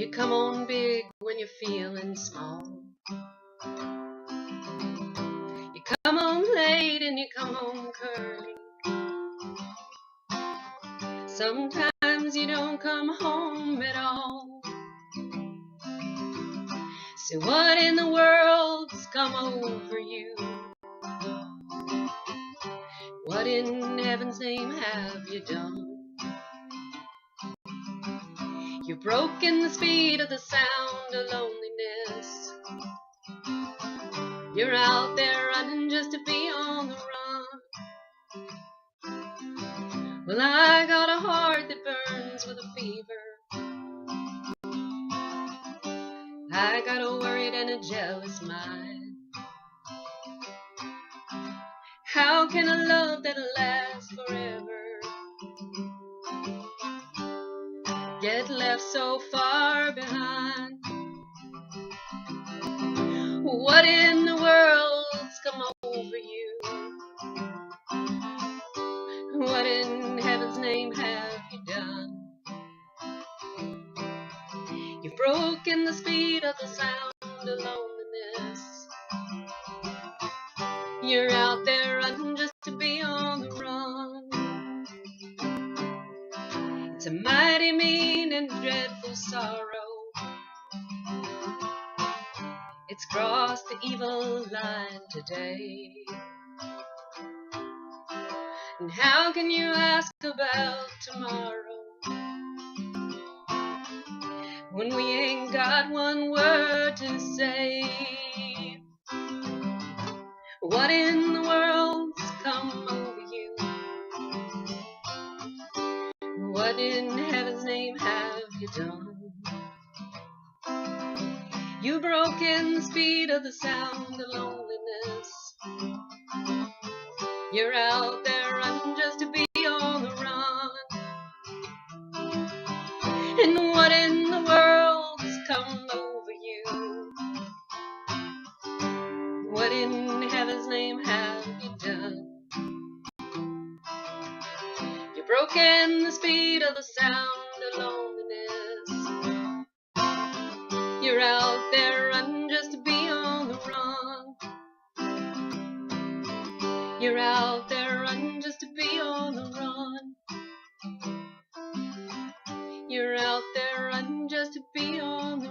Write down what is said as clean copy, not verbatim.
You come on big when you're feeling small. You come on late and you come home curly. Sometimes you don't come home at all. So what in the world's come over you? What in heaven's name have you done? You've broken the speed of the sound of loneliness. You're out there running just to be on the run. Well, I got a heart that burns with a fever. I got a worried and a jealous mind. How can a love that'll last forever get left so far behind? What in the world's come over you? What in heaven's name have you done? You've broken the speed of the sound of loneliness. You're out there running just to be on the run. It's a mighty mean and dreadful sorrow. It's crossed the evil line today. And how can you ask about tomorrow when we ain't got one word to say? What in the world's come over you? What in heaven's name have you done? You've broken the speed of the sound of loneliness. You're out there running just to be on the run. And what in the world's come over you? What in heaven's name have you done? You've broken the speed of the sound of loneliness. You're out there running just to be on the run. You're out there running just to be on the run. You're out there running just to be on the